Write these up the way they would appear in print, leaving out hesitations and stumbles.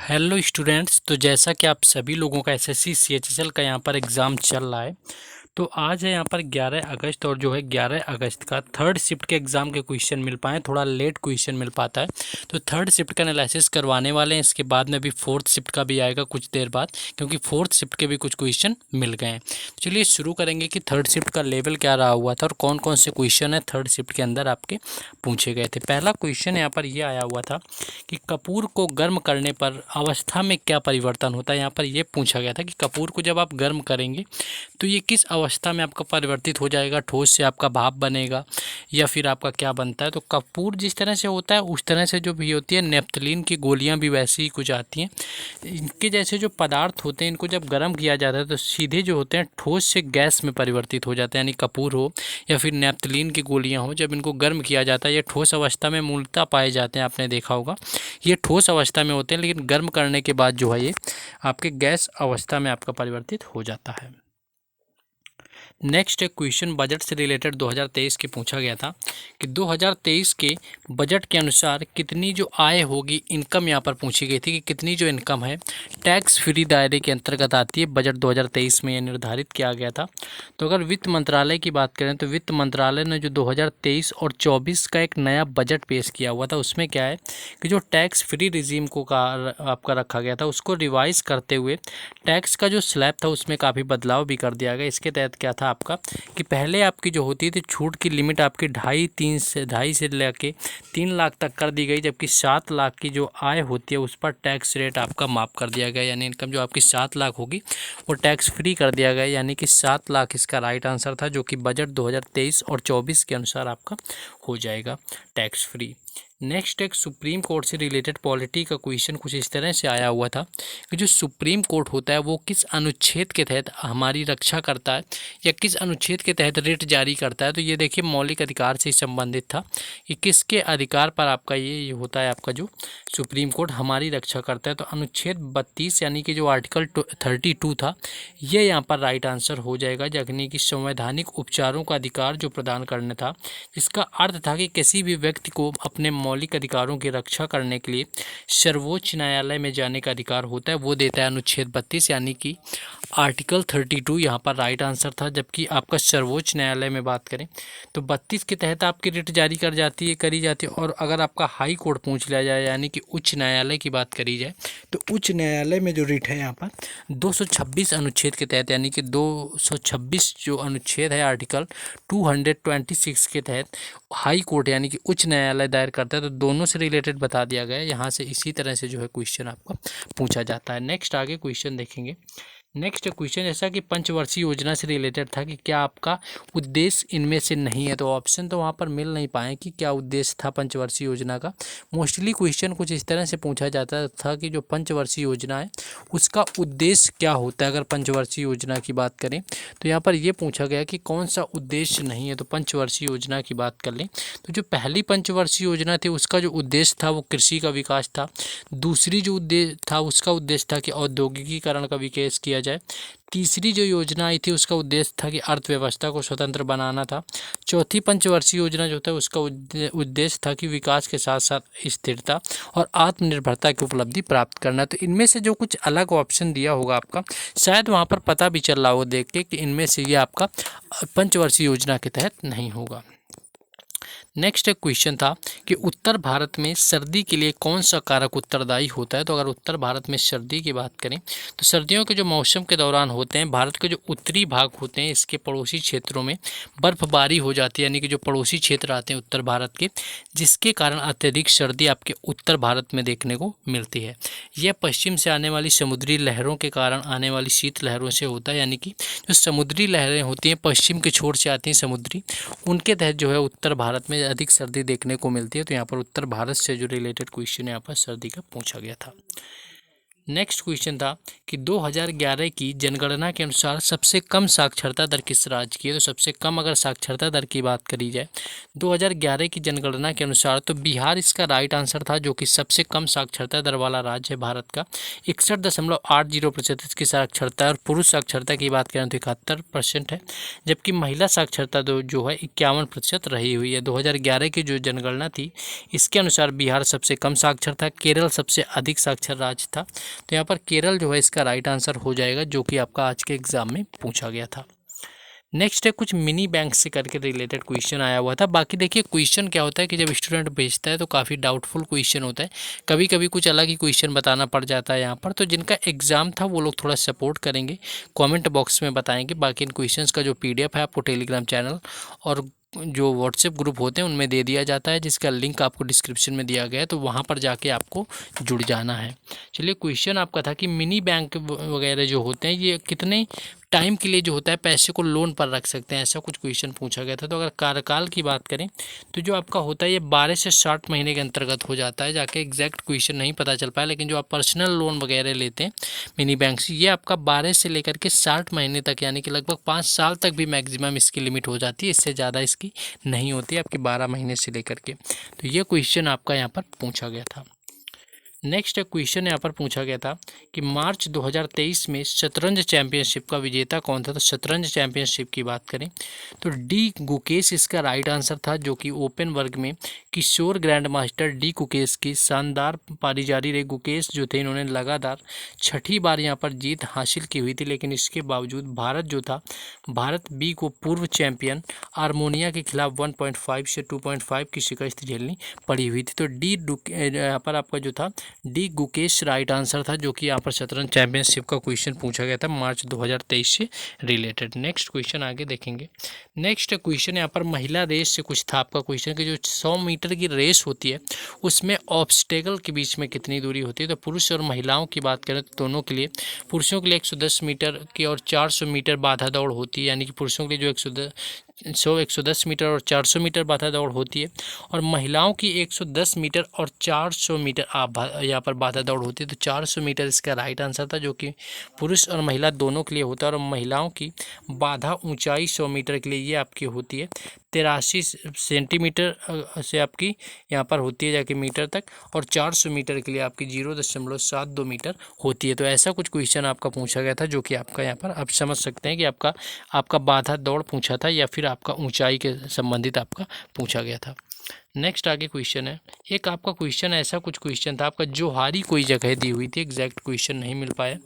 Hello students. तो जैसा कि आप सभी लोगों का एसएससी सीएचएसएल का यहाँ पर एग्ज़ाम चल रहा है, तो आज है यहाँ पर 11 अगस्त और जो है 11 अगस्त का थर्ड शिफ्ट के एग्ज़ाम के क्वेश्चन मिल पाए। थोड़ा लेट क्वेश्चन मिल पाता है, तो थर्ड शिफ्ट का एनालिसिस करवाने वाले हैं। इसके बाद में भी फोर्थ शिफ्ट का भी आएगा कुछ देर बाद, क्योंकि फोर्थ शिफ्ट के भी कुछ क्वेश्चन मिल गए हैं। तो चलिए शुरू करेंगे कि थर्ड शिफ्ट का लेवल क्या रहा हुआ था और कौन कौन से क्वेश्चन है थर्ड शिफ्ट के अंदर आपके पूछे गए थे। पहला क्वेश्चन यहाँ पर यह आया हुआ था कि कपूर को गर्म करने पर अवस्था में क्या परिवर्तन होता है। यहाँ पर यह पूछा गया था कि कपूर को जब आप गर्म करेंगे तो ये किस अवस्था में आपका परिवर्तित हो जाएगा, ठोस से आपका भाप बनेगा या फिर आपका क्या बनता है। तो कपूर जिस तरह से होता है उस तरह से जो भी होती है, नेफ्थलीन की गोलियां भी वैसी ही कुछ आती हैं। इनके जैसे जो पदार्थ होते हैं, इनको जब गर्म किया जाता है तो सीधे जो होते हैं ठोस से गैस में परिवर्तित हो जाते हैं। यानी कपूर हो या फिर नेफ्थलीन की गोलियां हो, जब इनको गर्म किया जाता है ये ठोस अवस्था में मूलतः पाए जाते हैं। आपने देखा होगा ये ठोस अवस्था में होते हैं, लेकिन गर्म करने के बाद जो है ये आपके गैस अवस्था में आपका परिवर्तित हो जाता है। नेक्स्ट एक क्वेश्चन बजट से रिलेटेड 2023 के पूछा गया था कि 2023 के बजट के अनुसार कितनी जो आय होगी, इनकम यहाँ पर पूछी गई थी कि कितनी जो इनकम है टैक्स फ्री दायरे के अंतर्गत आती है। बजट 2023 में यह निर्धारित किया गया था। तो अगर वित्त मंत्रालय की बात करें तो वित्त मंत्रालय ने जो 2023 और 24 का एक नया बजट पेश किया हुआ था, उसमें क्या है कि जो टैक्स फ्री रिजीम को आपका रखा गया था, उसको रिवाइज करते हुए टैक्स का जो स्लैब था उसमें काफ़ी बदलाव भी कर दिया गया। इसके तहत क्या था आपका कि पहले आपकी जो होती थी छूट की लिमिट आपकी ढाई से लेके 3 लाख तक कर दी गई, जबकि 7 लाख की जो आय होती है उस पर टैक्स रेट आपका माफ़ कर दिया गया। यानी इनकम जो आपकी 7 लाख होगी वो टैक्स फ्री कर दिया गया। यानी कि 7 लाख इसका राइट आंसर था, जो कि बजट 2023 और 24 के अनुसार आपका हो जाएगा टैक्स फ्री। नेक्स्ट एक सुप्रीम कोर्ट से रिलेटेड पॉलिटी का क्वेश्चन कुछ इस तरह से आया हुआ था कि जो सुप्रीम कोर्ट होता है वो किस अनुच्छेद के तहत हमारी रक्षा करता है या किस अनुच्छेद के तहत रिट जारी करता है। तो ये देखिए मौलिक अधिकार से संबंधित था कि किसके अधिकार पर आपका ये होता है, आपका जो सुप्रीम कोर्ट हमारी रक्षा करता है। तो अनुच्छेद 32 यानी कि जो आर्टिकल 32 था, ये यहाँ पर राइट आंसर हो जाएगा। यानी कि संवैधानिक उपचारों का अधिकार जो प्रदान करना था, जिसका अर्थ था कि किसी भी व्यक्ति को अपने मौलिक अधिकारों की रक्षा करने के लिए सर्वोच्च न्यायालय में जाने का अधिकार होता है, वो देता है अनुच्छेद 32 यानी कि आर्टिकल 32 यहाँ पर राइट आंसर था। जबकि आपका सर्वोच्च न्यायालय में बात करें तो 32 के तहत आपकी रिट जारी करी जाती है। और अगर आपका हाई कोर्ट पूछ लिया जाए यानी कि उच्च न्यायालय की बात करी जाए तो उच्च न्यायालय में जो रिट है यहाँ पर 226 अनुच्छेद के तहत, यानी कि 226 जो अनुच्छेद है आर्टिकल 226 के तहत हाई कोर्ट यानी कि उच्च न्यायालय दायर करता है। तो दोनों से रिलेटेड बता दिया गया है यहाँ से। इसी तरह से जो है क्वेश्चन आपका पूछा जाता है। नेक्स्ट आगे क्वेश्चन देखेंगे। नेक्स्ट क्वेश्चन ऐसा कि पंचवर्षीय योजना से रिलेटेड था कि क्या आपका उद्देश्य इनमें से नहीं है। तो ऑप्शन तो वहाँ पर मिल नहीं पाए कि क्या उद्देश्य था पंचवर्षीय योजना का। मोस्टली क्वेश्चन कुछ इस तरह से पूछा जाता था कि जो पंचवर्षीय योजना है उसका उद्देश्य क्या होता है। अगर पंचवर्षीय योजना की बात करें तो यहाँ पर यह पूछा गया कि कौन सा उद्देश्य नहीं है। तो पंचवर्षीय योजना की बात कर लें तो जो पहली पंचवर्षीय योजना थी उसका जो उद्देश्य था वो कृषि का विकास था। दूसरी जो उद्देश्य था उसका उद्देश्य था कि औद्योगिकीकरण का विकास किया जाए। तीसरी जो योजना आई थी उसका उद्देश्य था कि अर्थव्यवस्था को स्वतंत्र बनाना था। चौथी पंचवर्षीय योजना जो था उसका उद्देश्य था कि विकास के साथ साथ स्थिरता और आत्मनिर्भरता की उपलब्धि प्राप्त करना। तो इनमें से जो कुछ अलग ऑप्शन दिया होगा आपका, शायद वहाँ पर पता भी चल रहा हो देख के कि इनमें से ये आपका पंचवर्षीय योजना के तहत नहीं होगा। नेक्स्ट एक क्वेश्चन था कि उत्तर भारत में सर्दी के लिए कौन सा कारक उत्तरदायी होता है। तो अगर उत्तर भारत में सर्दी की बात करें तो सर्दियों के जो मौसम के दौरान होते हैं, भारत के जो उत्तरी भाग होते हैं इसके पड़ोसी क्षेत्रों में बर्फबारी हो जाती है। यानी कि जो पड़ोसी क्षेत्र आते हैं उत्तर भारत के, जिसके कारण अत्यधिक सर्दी आपके उत्तर भारत में देखने को मिलती है। यह पश्चिम से आने वाली समुद्री लहरों के कारण आने वाली शीत लहरों से होता है। यानी कि जो समुद्री लहरें होती हैं पश्चिम के छोर से आती हैं समुद्री, उनके तहत जो है उत्तर भारत में अधिक सर्दी देखने को मिलती है। तो यहाँ पर उत्तर भारत से जो रिलेटेड क्वेश्चन यहाँ पर सर्दी का पूछा गया था। नेक्स्ट क्वेश्चन था कि 2011 की जनगणना के अनुसार सबसे कम साक्षरता दर किस राज्य की है। तो सबसे कम अगर साक्षरता दर की बात करी जाए 2011 की जनगणना के अनुसार तो बिहार इसका राइट आंसर था, जो कि सबसे कम साक्षरता दर वाला राज्य है भारत का। 61.80% की साक्षरता है। और पुरुष साक्षरता की बात करें तो 71% है, जबकि महिला साक्षरता जो है 51% रही हुई है। 2011 की जो जनगणना थी इसके अनुसार बिहार सबसे कम साक्षर था, केरल सबसे अधिक साक्षर राज्य था। तो यहाँ पर केरल जो है इसका राइट आंसर हो जाएगा, जो कि आपका आज के एग्जाम में पूछा गया था। नेक्स्ट है कुछ मिनी बैंक से करके रिलेटेड क्वेश्चन आया हुआ था। बाकी देखिए क्वेश्चन क्या होता है कि जब स्टूडेंट भेजता है तो काफ़ी डाउटफुल क्वेश्चन होता है, कभी कभी कुछ अलग ही क्वेश्चन बताना पड़ जाता है यहाँ पर। तो जिनका एग्जाम था वो लोग थोड़ा सपोर्ट करेंगे, कमेंट बॉक्स में बताएंगे। बाकी इन क्वेश्चंस का जो PDF है आपको टेलीग्राम चैनल और जो व्हाट्सएप ग्रुप होते हैं उनमें दे दिया जाता है, जिसका लिंक आपको डिस्क्रिप्शन में दिया गया है, तो वहाँ पर जाके आपको जुड़ जाना है। चलिए क्वेश्चन आपका था कि मिनी बैंक वगैरह जो होते हैं ये कितने टाइम के लिए जो होता है पैसे को लोन पर रख सकते हैं, ऐसा कुछ क्वेश्चन पूछा गया था। तो अगर कार्यकाल की बात करें तो जो आपका होता है ये 12 से 60 महीने के अंतर्गत हो जाता है। जाके एग्जैक्ट क्वेश्चन नहीं पता चल पाया, लेकिन जो आप पर्सनल लोन वगैरह लेते हैं मिनी बैंक से, ये आपका 12 से लेकर के 60 महीने तक, यानी कि लगभग 5 साल तक भी मैक्सिमम इसकी लिमिट हो जाती है। इससे ज़्यादा इसकी नहीं होती, आपकी 12 महीने से लेकर के। तो ये क्वेश्चन आपका यहाँ पर पूछा गया था। नेक्स्ट क्वेश्चन यहाँ पर पूछा गया था कि मार्च 2023 में शतरंज चैंपियनशिप का विजेता कौन था। तो शतरंज चैंपियनशिप की बात करें तो डी गुकेश इसका राइट आंसर था, जो कि ओपन वर्ग में किशोर ग्रैंड मास्टर डी गुकेश की शानदार पारी जारी रही। गुकेश जो थे इन्होंने लगातार 6ठी बार यहाँ पर जीत हासिल की हुई थी, लेकिन इसके बावजूद भारत जो था, भारत बी को पूर्व चैंपियन आर्मेनिया के खिलाफ 1.5 से 2.5 की शिकस्त झेलनी पड़ी हुई थी। तो डी यहाँ पर आपका जो था डी गुकेश राइट आंसर था, जो कि यहाँ पर शतरंज चैंपियनशिप का क्वेश्चन पूछा गया था मार्च 2023 से रिलेटेड। नेक्स्ट क्वेश्चन आगे देखेंगे। नेक्स्ट क्वेश्चन यहाँ पर महिला रेस से कुछ था आपका क्वेश्चन कि जो 100 मीटर की रेस होती है उसमें ऑब्स्टेकल के बीच में कितनी दूरी होती है। तो पुरुष और महिलाओं की बात करें तो दोनों के लिए, पुरुषों के लिए 110 मीटर की और 400 मीटर बाधा दौड़ होती है, यानी कि पुरुषों के लिए जो 110 मीटर और 400 मीटर बाधा दौड़ होती है, और महिलाओं की 110 मीटर और 400 मीटर यहाँ पर बाधा दौड़ होती है। तो 400 मीटर इसका राइट आंसर था, जो कि पुरुष और महिला दोनों के लिए होता है। और महिलाओं की बाधा ऊंचाई 100 मीटर के लिए ये आपकी होती है 83 सेंटीमीटर से आपकी यहाँ पर होती है जाके मीटर तक, और 400 मीटर के लिए आपकी 0.72 मीटर होती है। तो ऐसा कुछ क्वेश्चन आपका पूछा गया था, जो कि आपका यहाँ पर आप समझ सकते हैं कि आपका बाधा दौड़ पूछा था या फिर आपका ऊंचाई के संबंधित आपका पूछा गया था। नेक्स्ट आगे क्वेश्चन है, एक आपका क्वेश्चन ऐसा कुछ क्वेश्चन था आपका जोहारी कोई जगह दी हुई थी, एग्जैक्ट क्वेश्चन नहीं मिल पाया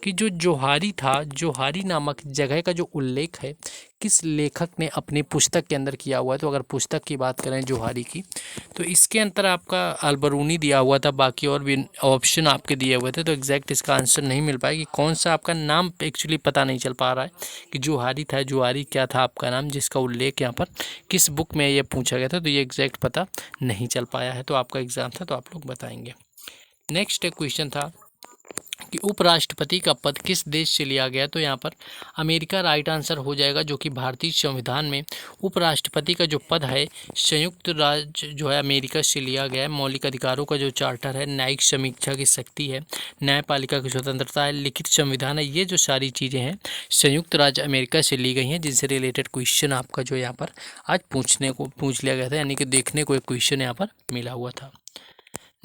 कि जो जोहारी था, जोहारी नामक जगह का जो उल्लेख है किस लेखक ने अपनी पुस्तक के अंदर किया हुआ है। तो अगर पुस्तक की बात करें जोहारी की, तो इसके अंदर आपका अलबरूनी दिया हुआ था, बाकी और भी ऑप्शन आपके दिए हुए थे। तो एग्जैक्ट इसका आंसर नहीं मिल पाया कि कौन सा आपका नाम एक्चुअली पता नहीं चल पा रहा है कि जोहारी था, जोहारी क्या था आपका नाम जिसका उल्लेख यहाँ पर किस बुक में ये पूछा गया था। तो ये एग्जैक्ट पता नहीं चल पाया है। तो आपका एग्ज़ाम था तो आप लोग बताएंगे। नेक्स्ट एक क्वेश्चन था कि उपराष्ट्रपति का पद किस देश से लिया गया। तो यहाँ पर अमेरिका राइट आंसर हो जाएगा, जो कि भारतीय संविधान में उपराष्ट्रपति का जो पद है संयुक्त राज्य जो है अमेरिका से लिया गया है। मौलिक अधिकारों का जो चार्टर है, न्यायिक समीक्षा की शक्ति है, न्यायपालिका की स्वतंत्रता है, लिखित संविधान है, ये जो सारी चीज़ें हैं संयुक्त राज्य अमेरिका से ली गई हैं, जिनसे रिलेटेड क्वेश्चन आपका जो यहाँ पर आज पूछ लिया गया था, यानी कि देखने को एक क्वेश्चन यहाँ पर मिला हुआ था।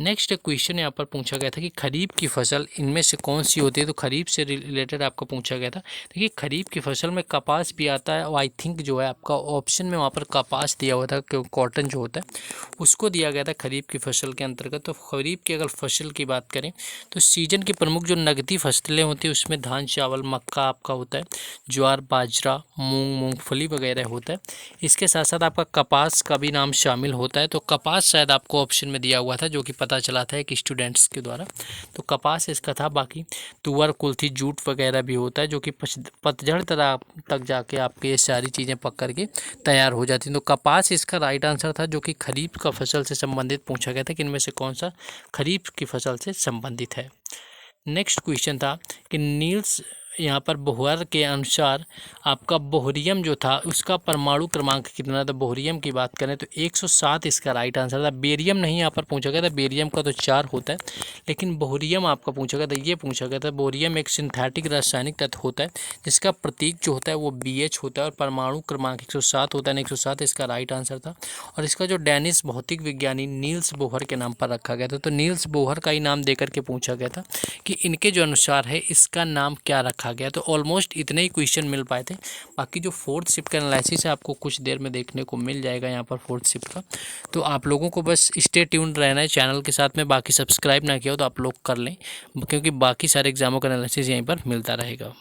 नेक्स्ट क्वेश्चन यहाँ पर पूछा गया था कि खरीफ की फसल इनमें से कौन सी होती है। तो खरीफ से रिलेटेड आपका पूछा गया था। देखिए खरीफ की फसल में कपास भी आता है, और आई थिंक जो है आपका ऑप्शन में वहाँ पर कपास दिया हुआ था, क्योंकि कॉटन जो होता है उसको दिया गया था खरीफ की फसल के अंतर्गत। तो खरीफ की अगर फसल की बात करें तो सीजन की प्रमुख जो नकदी फसलें होती है उसमें धान, चावल, मक्का आपका होता है, ज्वार, बाजरा, मूंग, मूंगफली वगैरह होता है। इसके साथ साथ आपका कपास का भी नाम शामिल होता है। तो कपास शायद आपको ऑप्शन में दिया हुआ था, जो कि पता चला था एक स्टूडेंट्स के द्वारा। तो कपास इसका था। बाकी तुअर, कुल्थी, जूट वगैरह भी होता है, जो कि पतझड़ तक जाके आपके ये सारी चीज़ें पक करके तैयार हो जाती हैं। तो कपास इसका राइट आंसर था, जो कि खरीफ का फसल से संबंधित पूछा गया था कि इनमें से कौन सा खरीफ की फसल से संबंधित है। नेक्स्ट क्वेश्चन था कि नील्स यहाँ पर बोहर के अनुसार आपका बोहरियम जो था उसका परमाणु क्रमांक कितना था। बोहरियम की बात करें तो 107 इसका राइट आंसर था। बेरियम नहीं यहाँ पर पूछा गया था, बेरियम का तो 4 होता है, लेकिन बोहरियम आपका पूछा गया था, ये पूछा गया था। बोहरियम एक सिंथेटिक रासायनिक तत्व होता है जिसका प्रतीक जो होता है वो BH होता है और परमाणु क्रमांक 107 होता है। 107 इसका राइट आंसर था। और इसका जो डेनिस भौतिक विज्ञानी नील्स बोहर के नाम पर रखा गया था, तो नील्स बोहर का ही नाम देकर के पूछा गया था कि इनके जो अनुसार है इसका नाम क्या रखा गया। तो ऑलमोस्ट इतने ही क्वेश्चन मिल पाए थे। बाकी जो फोर्थ शिफ्ट का एनालिसिस है आपको कुछ देर में देखने को मिल जाएगा यहाँ पर फोर्थ शिफ्ट का। तो आप लोगों को बस स्टे ट्यून्ड रहना है चैनल के साथ में। बाकी सब्सक्राइब ना किया हो तो आप लोग कर लें, क्योंकि बाकी सारे एग्जामों का एनालिसिस यहीं पर मिलता रहेगा।